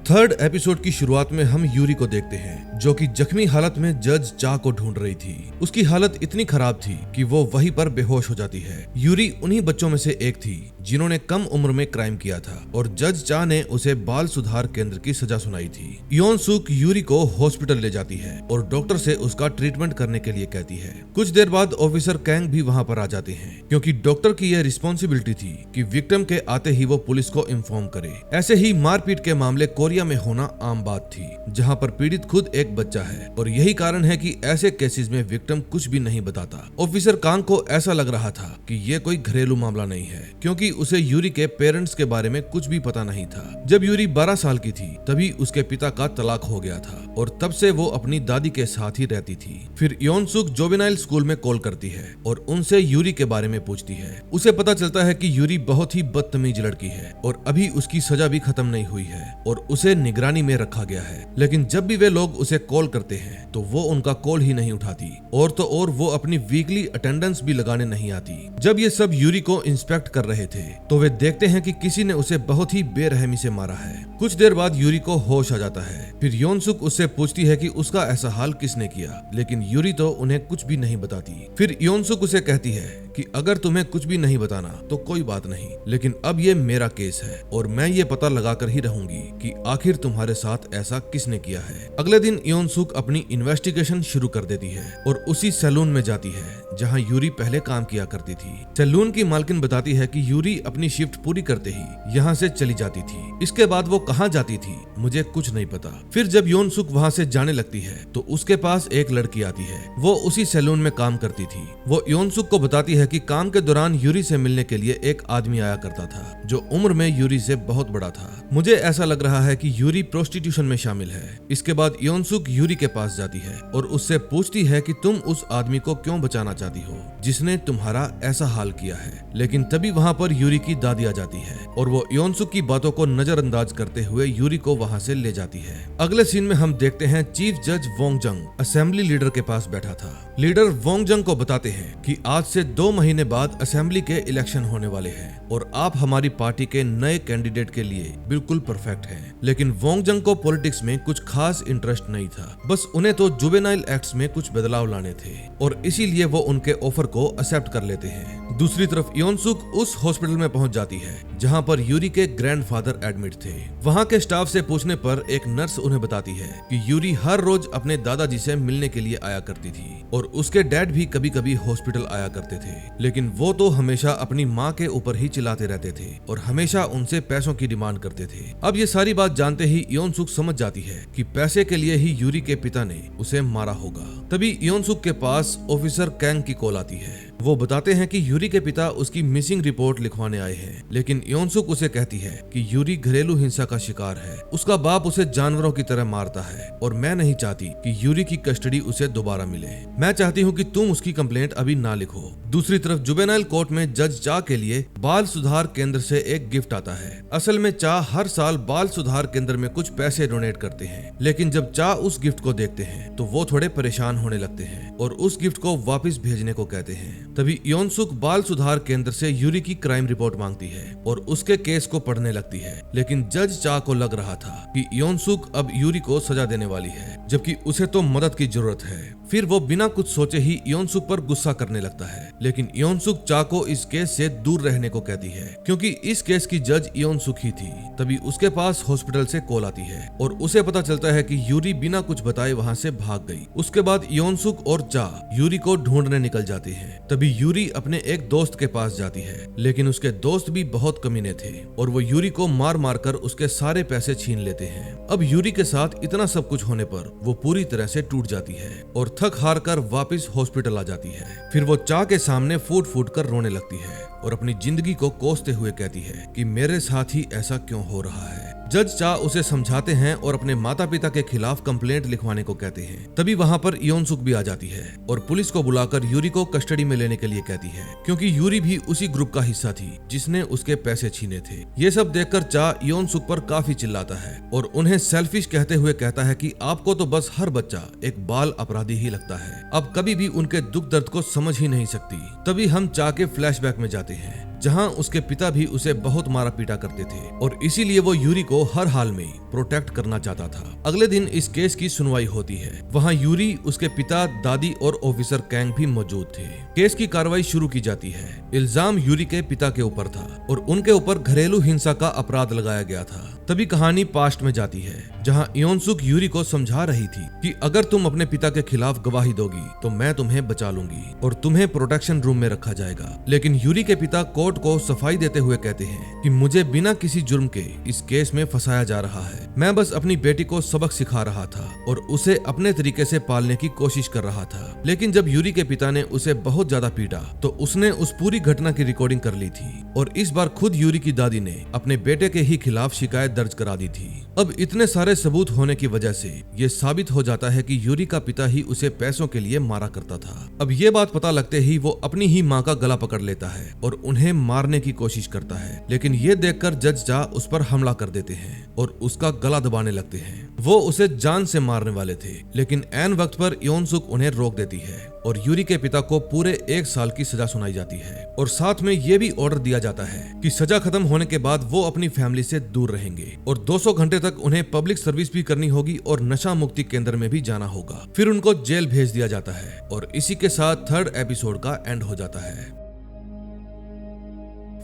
थर्ड एपिसोड की शुरुआत में हम यूरी को देखते हैं जो कि जख्मी हालत में जज चा को ढूंढ रही थी। उसकी हालत इतनी खराब थी कि वो वहीं पर बेहोश हो जाती है। यूरी उन्हीं बच्चों में से एक थी जिन्होंने कम उम्र में क्राइम किया था और जज चा ने उसे बाल सुधार केंद्र की सजा सुनाई थी। योन सुक यूरी को हॉस्पिटल ले जाती है और डॉक्टर से उसका ट्रीटमेंट करने के लिए कहती है। कुछ देर बाद ऑफिसर कैंग भी वहाँ पर आ जाते हैं क्योंकि डॉक्टर की यह रिस्पॉन्सिबिलिटी थी कि विक्टिम के आते ही वो पुलिस को इन्फॉर्म करे। ऐसे ही मारपीट के मामले कोरिया में होना आम बात थी, जहां पर पीड़ित खुद एक बच्चा है और यही कारण है कि ऐसे केसेस में विक्टिम कुछ भी नहीं बताता। ऑफिसर कांग को ऐसा लग रहा था कि ये कोई घरेलू मामला नहीं है क्योंकि उसे यूरी के पेरेंट्स के बारे में कुछ भी पता नहीं था। जब यूरी 12 साल की थी तभी उसके पिता का तलाक हो गया था और तब से वो अपनी दादी के साथ ही रहती थी। फिर योन सुक जुवेनाइल स्कूल में कॉल करती है और उनसे यूरी के बारे में पूछती है। उसे पता चलता है कि यूरी बहुत ही बदतमीज लड़की है और अभी उसकी सजा भी खत्म नहीं हुई है और उसे निगरानी में रखा गया है। लेकिन जब भी वे लोग उसे कॉल करते हैं तो वो उनका कॉल ही नहीं उठाती और तो और वो अपनी वीकली अटेंडेंस भी लगाने नहीं आती। जब ये सब यूरी को इंस्पेक्ट कर रहे थे तो वे देखते हैं कि किसी ने उसे बहुत ही बेरहमी से मारा है। कुछ देर बाद यूरी को होश आ जाता है। फिर योन सुक उससे पूछती है कि उसका ऐसा हाल किसने किया, लेकिन यूरी तो उन्हें कुछ भी नहीं बताती। फिर योन सुक उसे कहती है कि अगर तुम्हें कुछ भी नहीं बताना तो कोई बात नहीं, लेकिन अब ये मेरा केस है और मैं ये पता लगाकर ही रहूंगी कि आखिर तुम्हारे साथ ऐसा किसने किया है। अगले दिन योन सुक अपनी इन्वेस्टिगेशन शुरू कर देती है और उसी सैलून में जाती है जहां यूरी पहले काम किया करती थी। सैलून की मालकिन बताती है कि यूरी अपनी शिफ्ट पूरी करते ही यहाँ से चली जाती थी। इसके बाद वो कहाँ जाती थी मुझे कुछ नहीं पता। फिर जब योन सुक वहाँ से जाने लगती है तो उसके पास एक लड़की आती है। वो उसी सैलून में काम करती थी। वो योन सुक को बताती है कि काम के दौरान यूरी से मिलने के लिए एक आदमी आया करता था जो उम्र में यूरी से बहुत बड़ा था। मुझे ऐसा लग रहा है कि यूरी प्रोस्टिट्यूशन में शामिल है। इसके बाद योन सुक यूरी के पास जाती है और उससे पूछती है कि तुम उस आदमी को क्यों बचाना चाहती हो जिसने तुम्हारा ऐसा हाल किया है। लेकिन तभी वहाँ पर यूरी की दादी आ जाती है और वो योन सुक की बातों को नजरअंदाज करते हुए यूरी को वहाँ से ले जाती है। अगले सीन में हम देखते हैं चीफ जज वोंग जंग असेंबली लीडर के पास बैठा था। लीडर वोंग जंग को बताते हैं कि आज से 2 महीने बाद असेंबली के इलेक्शन होने वाले हैं और आप हमारी पार्टी के नए कैंडिडेट के लिए बिल्कुल परफेक्ट हैं। लेकिन वोंग जंग को पॉलिटिक्स में कुछ खास इंटरेस्ट नहीं था, बस उन्हें तो जुवेनाइल एक्ट्स में कुछ बदलाव लाने थे और इसीलिए वो उनके ऑफर को एक्सेप्ट कर लेते हैं। दूसरी तरफ योन सुक उस हॉस्पिटल में पहुंच जाती है जहां पर यूरी के ग्रैंडफादर एडमिट थे। वहां के स्टाफ से पूछने पर एक नर्स उन्हें बताती है कि यूरी हर रोज अपने दादाजी से मिलने के लिए आया करती थी और उसके डैड भी कभी कभी हॉस्पिटल आया करते थे, लेकिन वो तो हमेशा अपनी माँ के ऊपर ही चिल्लाते रहते थे और हमेशा उनसे पैसों की डिमांड करते थे। अब ये सारी बात जानते ही योन सुक समझ जाती है कि पैसे के लिए ही यूरी के पिता ने उसे मारा होगा। तभी योन सुक के पास ऑफिसर कैंग की कॉल आती है। वो बताते हैं कि यूरी के पिता उसकी मिसिंग रिपोर्ट लिखवाने आए हैं, लेकिन योन सुक उसे कहती है कि यूरी घरेलू हिंसा का शिकार है। उसका बाप उसे जानवरों की तरह मारता है और मैं नहीं चाहती कि यूरी की कस्टडी उसे दोबारा मिले। मैं चाहती हूँ कि तुम उसकी कंप्लेंट अभी ना लिखो। दूसरी तरफ जुवेनाइल कोर्ट में जज चा के लिए बाल सुधार केंद्र से एक गिफ्ट आता है। असल में चा हर साल बाल सुधार केंद्र में कुछ पैसे डोनेट करते हैं, लेकिन जब चा उस गिफ्ट को देखते हैं तो वो थोड़े परेशान होने लगते हैं और उस गिफ्ट को वापस भेजने को कहते हैं। तभी योन सुक बाल सुधार केंद्र से यूरी की क्राइम रिपोर्ट मांगती है और उसके केस को पढ़ने लगती है, लेकिन जज चा को लग रहा था कि योन सुक अब यूरी को सजा देने वाली है, जबकि उसे तो मदद की जरूरत है। फिर वो बिना कुछ सोचे ही योन सुक पर गुस्सा करने लगता है, लेकिन योन सुक चा को इस केस से दूर रहने को कहती है क्योंकि इस केस की जज योन सुक ही थी। तभी उसके पास हॉस्पिटल से कॉल आती है और उसे पता चलता है कि यूरी बिना कुछ बताए वहाँ से भाग गई। उसके बाद योन सुक और चा यूरी को ढूंढने निकल जाते हैं। तभी यूरी अपने एक दोस्त के पास जाती है, लेकिन उसके दोस्त भी बहुत कमीने थे और वो यूरी को मार मार कर उसके सारे पैसे छीन लेते हैं। अब यूरी के साथ इतना सब कुछ होने पर वो पूरी तरह से टूट जाती है और थक हार कर वापस हॉस्पिटल आ जाती है। फिर वो चा के सामने फूट फूट कर रोने लगती है और अपनी जिंदगी को कोसते हुए कहती है कि मेरे साथ ही ऐसा क्यों हो रहा है। जज चा उसे समझाते हैं और अपने माता पिता के खिलाफ कंप्लेंट लिखवाने को कहते हैं। तभी वहाँ पर इयोन सुक भी आ जाती है और पुलिस को बुलाकर यूरी को कस्टडी में लेने के लिए कहती है, क्योंकि यूरी भी उसी ग्रुप का हिस्सा थी जिसने उसके पैसे छीने थे। ये सब देखकर चा इयोन सुक पर काफी चिल्लाता है और उन्हें सेल्फिश कहते हुए कहता है कि आपको तो बस हर बच्चा एक बाल अपराधी ही लगता है, अब कभी भी उनके दुख दर्द को समझ ही नहीं सकती। तभी हम चा के फ्लैशबैक में जाते हैं जहां उसके पिता भी उसे बहुत मारा पीटा करते थे और इसीलिए वो यूरी को हर हाल में प्रोटेक्ट करना चाहता था। अगले दिन इस केस की सुनवाई होती है। वहां यूरी, उसके पिता, दादी और ऑफिसर कैंग भी मौजूद थे। केस की कार्रवाई शुरू की जाती है। इल्जाम यूरी के पिता के ऊपर था और उनके ऊपर घरेलू हिंसा का अपराध लगाया गया था। तभी कहानी पास्ट में जाती है जहां इयोन सुक यूरी को समझा रही थी कि अगर तुम अपने पिता के खिलाफ गवाही दोगी तो मैं तुम्हें बचा लूंगी और तुम्हें प्रोटेक्शन रूम में रखा जाएगा। लेकिन यूरी के पिता कोर्ट को सफाई देते हुए कहते हैं कि मुझे बिना किसी जुर्म के इस केस में फंसाया जा रहा है। मैं बस अपनी बेटी को सबक सिखा रहा था और उसे अपने तरीके से पालने की कोशिश कर रहा था। लेकिन जब यूरी के पिता ने उसे बहुत ज्यादा पीटा तो उसने उस पूरी घटना की रिकॉर्डिंग कर ली थी और इस बार खुद यूरी की दादी ने अपने बेटे के ही खिलाफ शिकायत दर्ज करा दी थी। अब इतने सारे सबूत होने की वजह से ये साबित हो जाता है कि यूरी का पिता ही उसे पैसों के लिए मारा करता था। अब ये बात पता लगते ही वो अपनी ही माँ का गला पकड़ लेता है और उन्हें मारने की कोशिश करता है। लेकिन ये देखकर जज जा उस पर हमला कर देते हैं और उसका गला दबाने लगते हैं। वो उसे जान से मारने वाले थे, लेकिन ऐन वक्त पर इयोन सुक उन्हें रोक देती है और यूरी के पिता को पूरे 1 साल की सजा सुनाई जाती है और साथ में ये भी ऑर्डर दिया जाता है कि सजा खत्म होने के बाद वो अपनी फैमिली से दूर रहेंगे और 200 घंटे तक उन्हें पब्लिक सर्विस भी करनी होगी और नशा मुक्ति केंद्र में भी जाना होगा। फिर उनको जेल भेज दिया जाता है और इसी के साथ 3rd एपिसोड का एंड हो जाता है।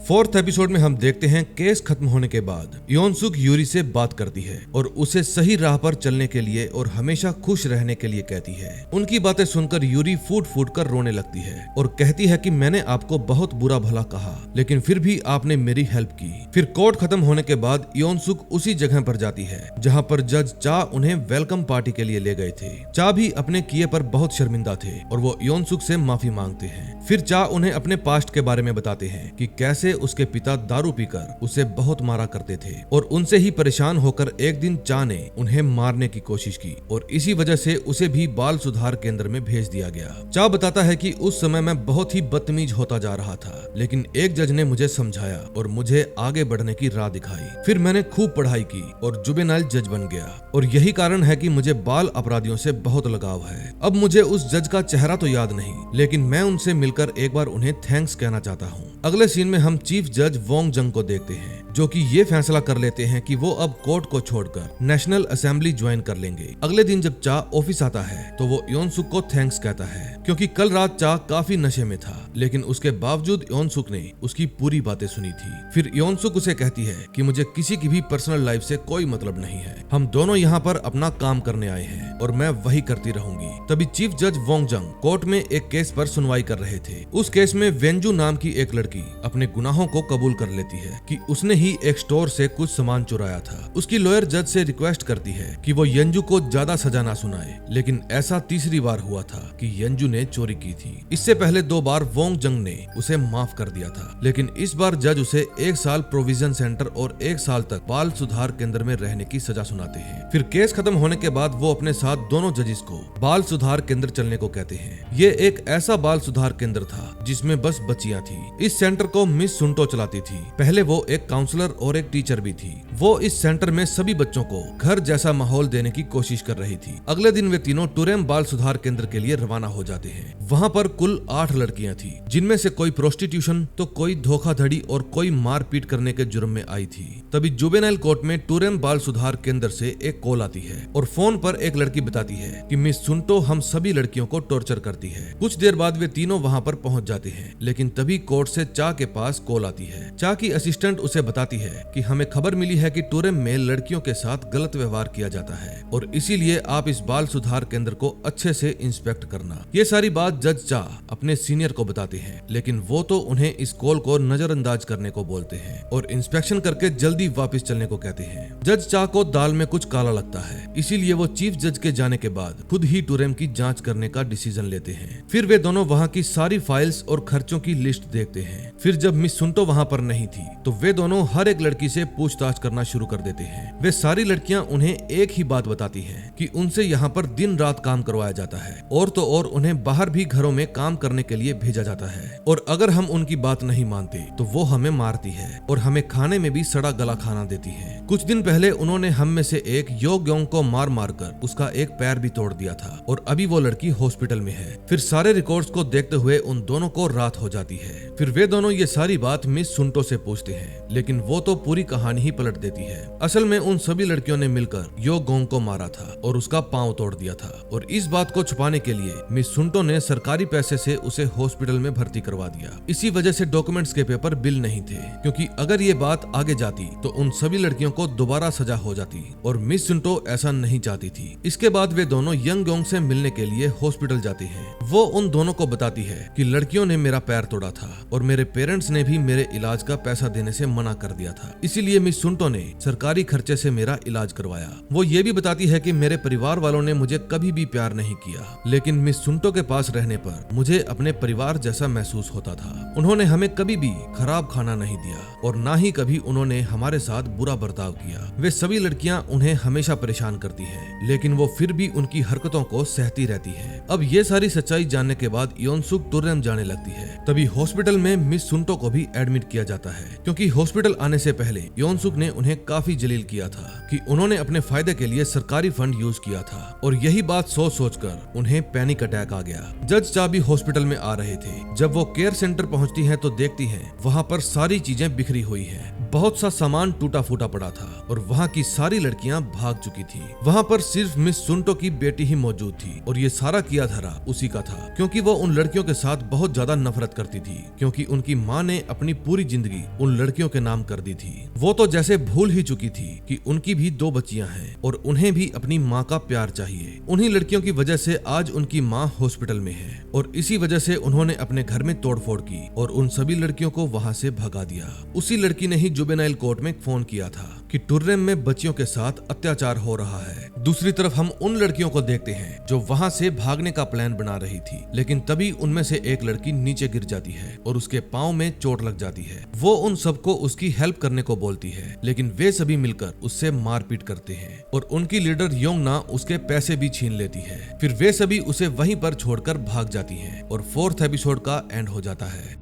4th एपिसोड में हम देखते हैं केस खत्म होने के बाद इयोन सुक यूरी से बात करती है और उसे सही राह पर चलने के लिए और हमेशा खुश रहने के लिए कहती है। उनकी बातें सुनकर यूरी फूट फूट कर रोने लगती है और कहती है कि मैंने आपको बहुत बुरा भला कहा, लेकिन फिर भी आपने मेरी हेल्प की। फिर कोर्ट खत्म होने के बाद इयोन सुक उसी जगह पर जाती है जहाँ पर जज चा उन्हें वेलकम पार्टी के लिए ले गए थे। चा भी अपने किए पर बहुत शर्मिंदा थे और वो इयोन सुक से माफी मांगते हैं। फिर चा उन्हें अपने पास्ट के बारे में बताते हैं कि कैसे उसके पिता दारू पीकर उसे बहुत मारा करते थे और उनसे ही परेशान होकर एक दिन चा ने उन्हें मारने की कोशिश की और इसी वजह से उसे भी बाल सुधार केंद्र में भेज दिया गया। चा बताता है कि उस समय मैं बहुत ही बदतमीज होता जा रहा था, लेकिन एक जज ने मुझे समझाया और मुझे आगे बढ़ने की राह दिखाई। फिर मैंने खूब पढ़ाई की और जुवेनाइल जज बन गया और यही कारण है कि मुझे बाल अपराधियों से बहुत लगाव है। अब मुझे उस जज का चेहरा तो याद नहीं, लेकिन मैं उनसे मिलकर एक बार उन्हें थैंक्स कहना चाहता हूँ। अगले सीन में हम चीफ जज वोंग जंग को देखते हैं जो कि ये फैसला कर लेते हैं कि वो अब कोर्ट को छोड़कर नेशनल असेंबली ज्वाइन कर लेंगे। अगले दिन जब चा ऑफिस आता है तो वो इयोन सुक को थैंक्स कहता है क्योंकि कल रात चा काफी नशे में था, लेकिन उसके बावजूद इयोन सुक ने उसकी पूरी बातें सुनी थी। फिर इयोन सुक उसे कहती है कि मुझे किसी की भी पर्सनल लाइफ से कोई मतलब नहीं है, हम दोनों यहाँ पर अपना काम करने आए हैं और मैं वही करती रहूंगी। तभी चीफ जज वोंग जंग कोर्ट में एक केस पर सुनवाई कर रहे थे। उस केस में वेंजू नाम की एक लड़की अपने गुनाहों को कबूल कर लेती है कि उसने ही एक स्टोर से कुछ सामान चुराया था। उसकी लॉयर जज से रिक्वेस्ट करती है कि वो यंजू को ज्यादा सजा ना सुनाए, लेकिन ऐसा तीसरी बार हुआ था कि यंजू ने चोरी की थी। इससे पहले 2 बार वोंग जंग ने उसे माफ कर दिया था, लेकिन इस बार जज उसे 1 साल प्रोविजन सेंटर और 1 साल तक बाल सुधार केंद्र में रहने की सजा सुनाते हैं। फिर केस खत्म होने के बाद वो अपने साथ दोनों जजेस को बाल सुधार केंद्र चलने को कहते हैं। ये एक ऐसा बाल सुधार केंद्र था जिसमें बस बच्चियां थी। इस सेंटर को मिस सुंटो चलाती थी। पहले वो एक काउंसलर और एक टीचर भी थी। वो इस सेंटर में सभी बच्चों को घर जैसा माहौल देने की कोशिश कर रही थी। अगले दिन वे तीनों टूरेम बाल सुधार केंद्र के लिए रवाना हो जाते हैं। वहाँ पर कुल 8 लड़कियां थी, जिनमें से कोई प्रोस्टिट्यूशन तो कोई धोखाधड़ी और कोई मारपीट करने के जुर्म में आई थी। तभी जुवेनाइल कोर्ट में टूरेम बाल सुधार केंद्र से एक कॉल आती है और फोन पर एक लड़की बताती है कि मिस सुंटो हम सभी लड़कियों को टॉर्चर करती है। कुछ देर बाद वे तीनों वहाँ पर पहुँच जाते हैं, लेकिन तभी कोर्ट से चा के पास कॉल आती है। चा की असिस्टेंट उसे बताती है कि हमें खबर मिली है कि टूरेम में लड़कियों के साथ गलत व्यवहार किया जाता है और इसीलिए आप इस बाल सुधार केंद्र को अच्छे से इंस्पेक्ट करना। ये सारी बात जज चा अपने सीनियर को बताते हैं, लेकिन वो तो उन्हें इस कॉल को नजरअंदाज करने को बोलते हैं और इंस्पेक्शन करके जल्दी वापस चलने को कहते हैं। जज चा को दाल में कुछ काला लगता है, इसीलिए वो चीफ जज के जाने के बाद खुद ही टूरेम की जांच करने का डिसीजन लेते हैं। फिर वे दोनों वहाँ की सारी फाइल्स और खर्चों की लिस्ट देखते हैं। फिर जब मिस सुंटो वहाँ पर नहीं थी तो वे दोनों हर एक लड़की से पूछताछ करना शुरू कर देते हैं। वे सारी लड़कियां उन्हें एक ही बात बताती हैं कि उनसे यहाँ पर दिन रात काम करवाया जाता है और तो और उन्हें बाहर भी घरों में काम करने के लिए भेजा जाता है, और अगर हम उनकी बात नहीं मानते तो वो हमें मारती है और हमें खाने में भी सड़ा गला खाना देती है। कुछ दिन पहले उन्होंने हम में से एक यो ग्योंग को मार मार कर उसका एक पैर भी तोड़ दिया था और अभी वो लड़की हॉस्पिटल में है। फिर सारे रिकॉर्ड्स को देखते हुए उन दोनों को रात हो जाती है। फिर वे दोनों ये सारी बात मिस सुंटो से पूछते हैं, लेकिन वो तो पूरी कहानी ही पलट देती है। असल में उन सभी लड़कियों ने मिलकर यो गोंग को मारा था और उसका पांव तोड़ दिया था, और इस बात को छुपाने के लिए मिस सुंटो ने सरकारी पैसे से उसे हॉस्पिटल में भर्ती करवा दिया। इसी वजह से डॉक्यूमेंट्स के पेपर बिल नहीं थे, क्योंकि अगर ये बात आगे जाती तो उन सभी लड़कियों को दोबारा सजा हो जाती, और मिस सुंटो ऐसा नहीं चाहती थी। इसके बाद वे दोनों यंग गोंग से मिलने के लिए हॉस्पिटल जाती हैं। वो उन दोनों को बताती है कि लड़कियों ने मेरा पैर तोड़ा था और मेरे पेरेंट्स ने भी मेरे इलाज का पैसा देने से मना कर दिया था, इसीलिए मिस सुंटो ने सरकारी खर्चे से मेरा इलाज करवाया। वो ये भी बताती है कि मेरे परिवार वालों ने मुझे कभी भी प्यार नहीं किया, लेकिन मिस सुंटो के पास रहने पर मुझे अपने परिवार जैसा महसूस होता था। उन्होंने हमें कभी भी खराब खाना नहीं दिया और ना ही कभी उन्होंने हमारे साथ बुरा बर्ताव किया। वे सभी लड़कियां उन्हें हमेशा परेशान करती हैं, लेकिन वो फिर भी उनकी हरकतों को सहती रहती है। अब ये सारी सच्चाई जानने के बाद योनसुक टुर्रेम जाने लगती है। तभी हॉस्पिटल में मिस सुंटो को भी एडमिट किया जाता है, क्योंकि हॉस्पिटल आने से पहले योनसुक ने उन्हें काफी जलील किया था कि उन्होंने अपने फायदे के लिए सरकारी फंड यूज किया था, और यही बात सोच कर उन्हें पैनिक अटैक आ गया। जज चा भी हॉस्पिटल में आ रहे थे। जब वो केयर सेंटर पहुंचती हैं तो देखती हैं वहां पर सारी चीजें बिखरी हुई हैं। बहुत सा सामान टूटा फूटा पड़ा था और वहाँ की सारी लड़कियां भाग चुकी थी। वहाँ पर सिर्फ मिस सुंटो की बेटी ही मौजूद थी, और ये सारा किया धरा उसी का था, क्योंकि वो उन लड़कियों के साथ बहुत ज्यादा नफरत करती थी, क्योंकि उनकी माँ ने अपनी पूरी जिंदगी उन लड़कियों के नाम कर दी थी। वो तो जैसे भूल ही चुकी थी कि उनकी भी 2 बच्चियां हैं और उन्हें भी अपनी माँ का प्यार चाहिए। उन्हीं लड़कियों की वजह से आज उनकी माँ हॉस्पिटल में है, और इसी वजह से उन्होंने अपने घर में तोड़फोड़ की और उन सभी लड़कियों को वहाँ से भगा दिया। उसी लड़की ने ही जुवेनाइल कोर्ट में फोन किया था कि टुर्रेम में बच्चियों के साथ अत्याचार हो रहा है। दूसरी तरफ हम उन लड़कियों को देखते हैं जो वहाँ से भागने का प्लान बना रही थी, लेकिन तभी उनमें से एक लड़की नीचे गिर जाती है और उसके पाँव में चोट लग जाती है। वो उन सबको उसकी हेल्प करने को बोलती है, लेकिन वे सभी मिलकर उससे मारपीट करते हैं और उनकी लीडर योंगना उसके पैसे भी छीन लेती है। फिर वे सभी उसे वहीं पर छोड़कर भाग जाती हैं और 4th एपिसोड का एंड हो जाता है।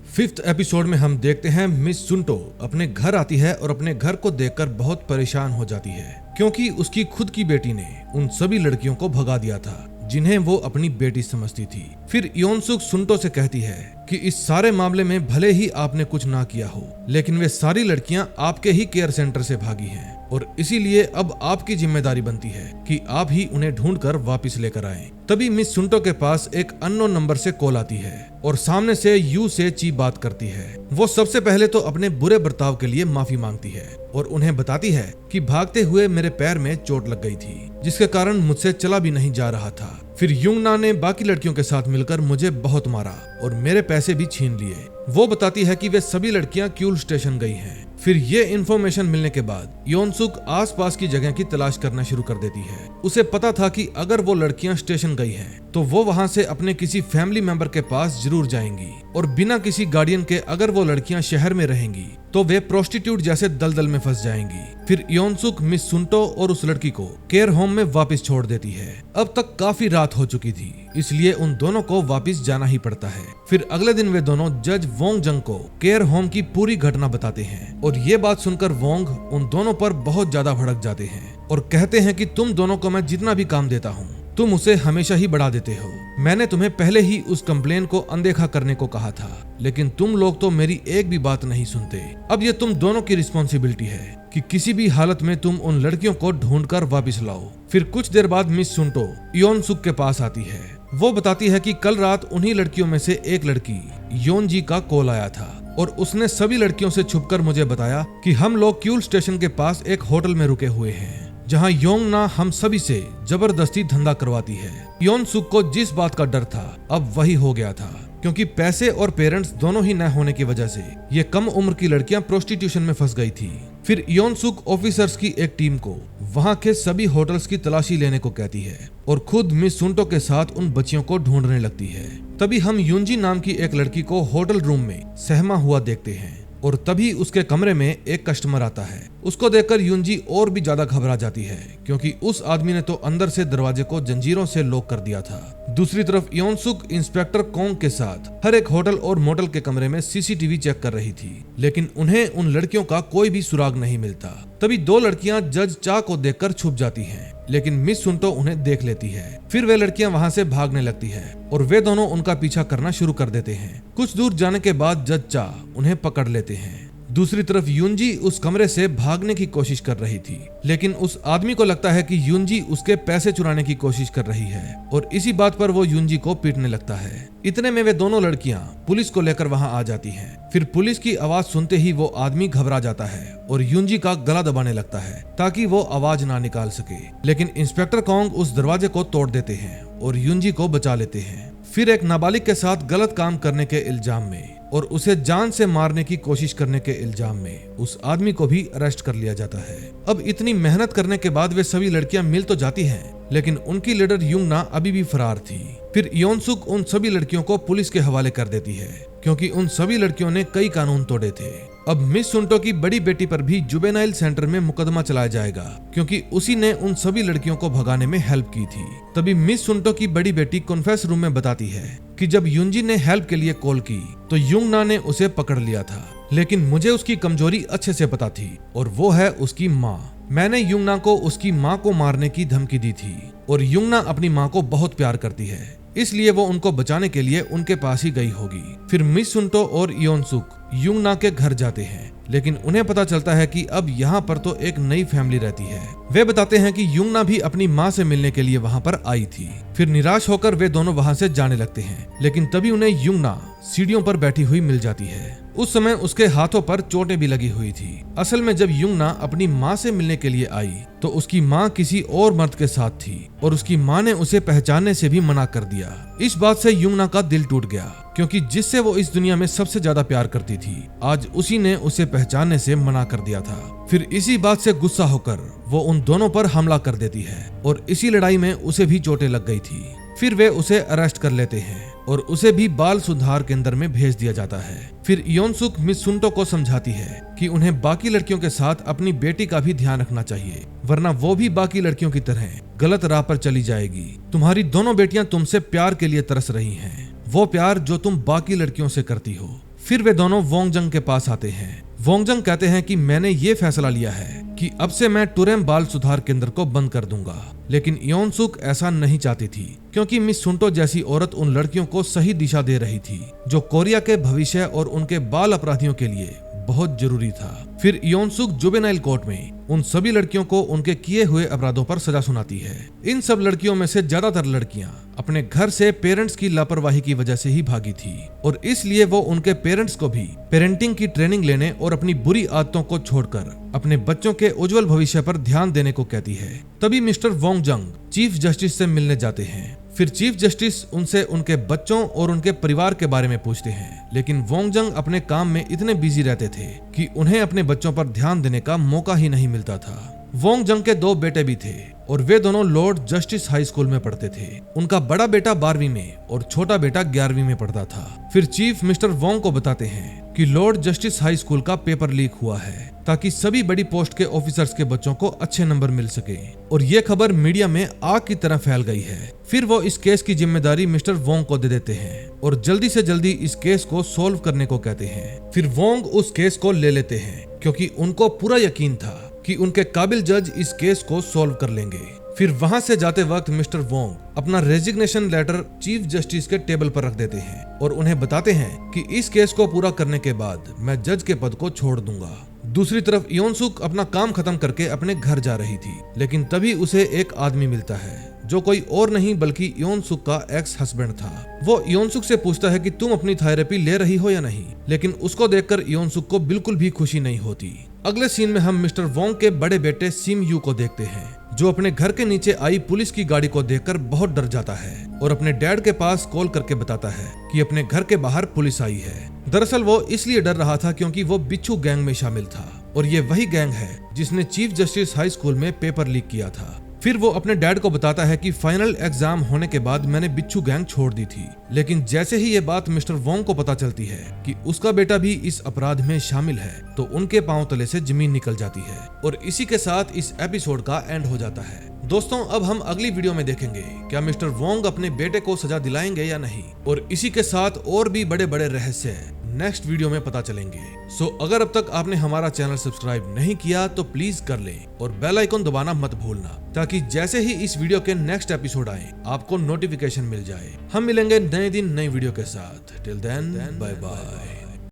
5th एपिसोड में हम देखते हैं मिस सुंटो अपने घर आती है और अपने घर को देखकर बहुत परेशान हो जाती है, क्योंकि उसकी खुद की बेटी ने उन सभी लड़कियों को भगा दिया था जिन्हें वो अपनी बेटी समझती थी। फिर योनसुक सुंटो से कहती है कि इस सारे मामले में भले ही आपने कुछ ना किया हो, लेकिन वे सारी लड़कियां आपके ही केयर सेंटर से भागी हैं और इसीलिए अब आपकी जिम्मेदारी बनती है कि आप ही उन्हें ढूंढकर वापस लेकर आएं। तभी मिस सुंटो के पास एक अननोन नंबर से कॉल आती है और सामने से यू से ची बात करती है। वो सबसे पहले तो अपने बुरे बर्ताव के लिए माफी मांगती है और उन्हें बताती है कि भागते हुए मेरे पैर में चोट लग गई थी, जिसके कारण मुझसे चला भी नहीं जा रहा था। फिर युंगना ने बाकी लड़कियों के साथ मिलकर मुझे बहुत मारा और मेरे पैसे भी छीन लिए। वो बताती है कि वे सभी लड़कियां क्यूल स्टेशन गई हैं। फिर ये इन्फॉर्मेशन मिलने के बाद योनसुक आसपास की जगह की तलाश करना शुरू कर देती है। उसे पता था कि अगर वो लड़कियां स्टेशन गई हैं, तो वो वहां से अपने किसी फैमिली मेंबर के पास जरूर जाएंगी और बिना किसी गार्डियन के अगर वो लड़कियां शहर में रहेंगी तो वे प्रोस्टिट्यूट जैसे दलदल में फंस जाएंगी। फिर योनसुक मिस सुंटो और उस लड़की को केयर होम में वापस छोड़ देती है। अब तक काफी रात हो चुकी थी, इसलिए उन दोनों को वापस जाना ही पड़ता है। फिर अगले दिन वे दोनों जज वोंग जंग को केयर होम की पूरी घटना बताते हैं और ये बात सुनकर वोंग उन दोनों पर बहुत ज्यादा भड़क जाते हैं और कहते हैं कि तुम दोनों को मैं जितना भी काम देता हूँ तुम उसे हमेशा ही बढ़ा देते हो। मैंने तुम्हें पहले ही उस कंप्लेन को अनदेखा करने को कहा था, लेकिन तुम लोग तो मेरी एक भी बात नहीं सुनते। अब ये तुम दोनों की रिस्पॉन्सिबिलिटी है कि किसी भी हालत में तुम उन लड़कियों को ढूंढकर वापस लाओ। फिर कुछ देर बाद मिस सुंटो योनसुक के पास आती है। वो बताती है कि कल रात उन्हीं लड़कियों में से एक लड़की योनजी का कॉल आया था और उसने सभी लड़कियों से छुपकर मुझे बताया कि हम लोग क्यूल स्टेशन के पास एक होटल में रुके हुए हैं, जहां योंगना हम सभी से जबरदस्ती धंधा करवाती है। योनसुक को जिस बात का डर था अब वही हो गया था, क्योंकि पैसे और पेरेंट्स दोनों ही न होने की वजह से ये कम उम्र की लड़कियां प्रोस्टिट्यूशन में फंस गई थी। फिर योनसुक ऑफिसर्स की एक टीम को वहां के सभी होटल्स की तलाशी लेने को कहती है और खुद मिस सुंटो के साथ उन बच्चियों को ढूंढने लगती है। तभी हम युंजी नाम की एक लड़की को होटल रूम में सहमा हुआ देखते हैं। और तभी उसके कमरे में एक कस्टमर आता है। उसको देखकर युनजी और भी ज्यादा घबरा जाती है क्योंकि उस आदमी ने तो अंदर से दरवाजे को जंजीरों से लॉक कर दिया था। दूसरी तरफ योनसुक इंस्पेक्टर कोंग के साथ हर एक होटल और मोटल के कमरे में सीसीटीवी चेक कर रही थी, लेकिन उन्हें उन लड़कियों का कोई भी सुराग नहीं मिलता। तभी दो लड़कियां जज चा को देखकर छुप जाती हैं, लेकिन मिस सुंटो उन्हें देख लेती है। फिर वे लड़कियां वहां से भागने लगती है और वे दोनों उनका पीछा करना शुरू कर देते हैं। कुछ दूर जाने के बाद जज चा उन्हें पकड़ लेते हैं। दूसरी तरफ युनजी उस कमरे से भागने की कोशिश कर रही थी, लेकिन उस आदमी को लगता है कि युनजी उसके पैसे चुराने की कोशिश कर रही है और इसी बात पर वो युनजी को पीटने लगता है। इतने में वे दोनों लड़कियां पुलिस को लेकर वहां आ जाती हैं। फिर पुलिस की आवाज सुनते ही वो आदमी घबरा जाता है और युनजी का गला दबाने लगता है ताकि वो आवाज ना निकाल सके, लेकिन इंस्पेक्टर कोंग उस दरवाजे को तोड़ देते हैं और युनजी को बचा लेते हैं। फिर एक नाबालिग के साथ गलत काम करने के इल्जाम में और उसे जान से मारने की कोशिश करने के इल्जाम में उस आदमी को भी अरेस्ट कर लिया जाता है। अब इतनी मेहनत करने के बाद वे सभी लड़कियां मिल तो जाती हैं, लेकिन उनकी लीडर युंगना अभी भी फरार थी। फिर योनसुक उन सभी लड़कियों को पुलिस के हवाले कर देती है क्योंकि उन सभी लड़कियों ने कई कानून तोड़े थे। अब मिस सुंटो की बड़ी बेटी पर भी जुवेनाइल सेंटर में मुकदमा चलाया जाएगा क्योंकि उसी ने उन सभी लड़कियों को भगाने में हेल्प की थी। तभी मिस सुंटो की बड़ी बेटी कॉन्फ्रेंस रूम में बताती है कि जब युनजी ने हेल्प के लिए कॉल की तो युंगना ने उसे पकड़ लिया था, लेकिन मुझे उसकी कमजोरी अच्छे से पता थी और वो है उसकी माँ। मैंने युंगना को उसकी माँ को मारने की धमकी दी थी और युंगना अपनी माँ को बहुत प्यार करती है, इसलिए वो उनको बचाने के लिए उनके पास ही गई होगी। फिर मिस सुंटो और योनसुक युंगना के घर जाते हैं, लेकिन उन्हें पता चलता है कि अब यहाँ पर तो एक नई फैमिली रहती है। वे बताते हैं कि युंगना भी अपनी माँ से मिलने के लिए वहाँ पर आई थी। फिर निराश होकर वे दोनों वहाँ से जाने लगते हैं, लेकिन तभी उन्हें युंगना सीढ़ियों पर बैठी हुई मिल जाती है। उस समय उसके हाथों पर चोटें भी लगी हुई थी। असल में जब युंगना अपनी माँ से मिलने के लिए आई तो उसकी माँ किसी और मर्द के साथ थी और उसकी माँ ने उसे पहचानने से भी मना कर दिया। इस बात से युंगना का दिल टूट गया क्योंकि जिससे वो इस दुनिया में सबसे ज्यादा प्यार करती थी, आज उसी ने उसे पहचानने से मना कर दिया था। फिर इसी बात से गुस्सा होकर वो उन दोनों पर हमला कर देती है और इसी लड़ाई में उसे भी चोटें लग गई थी। फिर वे उसे अरेस्ट कर लेते हैं और उसे भी बाल सुधार केंद्र में भेज दिया जाता है। फिर योनसुक मिस सुंटो को समझाती है कि उन्हें बाकी लड़कियों के साथ अपनी बेटी का भी ध्यान रखना चाहिए, वरना वो भी बाकी लड़कियों की तरह गलत राह पर चली जाएगी। तुम्हारी दोनों बेटियां तुमसे प्यार के लिए तरस रही हैं, वो प्यार जो तुम बाकी लड़कियों से करती हो। फिर वे दोनों वोंगजंग के पास आते हैं। वोंगजंग कहते हैं कि मैंने ये फैसला लिया है कि अब से मैं टुरेम बाल सुधार केंद्र को बंद कर दूंगा, लेकिन योनसुक ऐसा नहीं चाहती थी क्योंकि मिस सुंटो जैसी औरत उन लड़कियों को सही दिशा दे रही थी जो कोरिया के भविष्य और उनके बाल अपराधियों के लिए बहुत जरूरी था। फिर योनसुक जुवेनाइल कोर्ट में उन सभी लड़कियों को उनके किए हुए अपराधों पर सजा सुनाती है। इन सब लड़कियों में से ज्यादातर लड़कियां अपने घर से पेरेंट्स की लापरवाही की वजह से ही भागी थी और इसलिए वो उनके पेरेंट्स को भी पेरेंटिंग की ट्रेनिंग लेने और अपनी बुरी आदतों को छोड़कर अपने बच्चों के उज्जवल भविष्य पर ध्यान देने को कहती है। तभी मिस्टर वोंगजंग चीफ जस्टिस से मिलने जाते हैं। फिर चीफ जस्टिस उनसे उनके बच्चों और उनके परिवार के बारे में पूछते हैं, लेकिन वोंगजंग अपने काम में इतने बिजी रहते थे कि उन्हें अपने बच्चों पर ध्यान देने का मौका ही नहीं मिलता था। वोंगजंग के 2 बेटे भी थे और वे दोनों लॉर्ड जस्टिस हाई स्कूल में पढ़ते थे। उनका बड़ा बेटा 12वीं में और छोटा बेटा 11वीं में पढ़ता था। फिर चीफ मिस्टर वोंग को बताते हैं कि लॉर्ड जस्टिस हाई स्कूल का पेपर लीक हुआ है ताकि सभी बड़ी पोस्ट के ऑफिसर्स के बच्चों को अच्छे नंबर मिल सके और ये खबर मीडिया में आग की तरह फैल गई है। फिर वो इस केस की जिम्मेदारी मिस्टर वोंग को दे देते हैं और जल्दी से जल्दी इस केस को सोल्व करने को कहते हैं। फिर वोंग उस केस को ले लेते हैं क्योंकि उनको पूरा यकीन था कि उनके काबिल जज इस केस को सोल्व कर लेंगे। फिर वहां से जाते वक्त मिस्टर वोंग अपना रेजिग्नेशन लेटर चीफ जस्टिस के टेबल पर रख देते हैं और उन्हें बताते हैं कि इस केस को पूरा करने के बाद मैं जज के पद को छोड़ दूंगा। दूसरी तरफ योनसुक अपना काम खत्म करके अपने घर जा रही थी, लेकिन तभी उसे एक आदमी मिलता है जो कोई और नहीं बल्कि योनसुक का एक्स हस्बैंड था। वो योनसुक से पूछता है कि तुम अपनी थेरेपी ले रही हो या नहीं, लेकिन उसको देखकर योनसुक को बिल्कुल भी खुशी नहीं होती। अगले सीन में हम मिस्टर वोंग के बड़े बेटे सिम यू को देखते हैं जो अपने घर के नीचे आई पुलिस की गाड़ी को देखकर बहुत डर जाता है और अपने डैड के पास कॉल करके बताता है कि अपने घर के बाहर पुलिस आई है। दरअसल वो इसलिए डर रहा था क्योंकि वो बिच्छू गैंग में शामिल था और ये वही गैंग है जिसने चीफ जस्टिस हाई स्कूल में पेपर लीक किया था। फिर वो अपने डैड को बताता है कि फाइनल एग्जाम होने के बाद मैंने बिच्छू गैंग छोड़ दी थी, लेकिन जैसे ही ये बात मिस्टर वोंग को पता चलती है कि उसका बेटा भी इस अपराध में शामिल है, तो उनके पांव तले से जमीन निकल जाती है और इसी के साथ इस एपिसोड का एंड हो जाता है। दोस्तों, अब हम अगली वीडियो में देखेंगे क्या मिस्टर वोंग अपने बेटे को सजा दिलाएंगे या नहीं, और इसी के साथ और भी बड़े बड़े रहस्य नेक्स्ट वीडियो में पता चलेंगे। सो अगर अब तक आपने हमारा चैनल सब्सक्राइब नहीं किया तो प्लीज कर लें और बेल आइकन दबाना मत भूलना, ताकि जैसे ही इस वीडियो के नेक्स्ट एपिसोड आए आपको नोटिफिकेशन मिल जाए। हम मिलेंगे नए दिन नई वीडियो के साथ। Till then bye bye.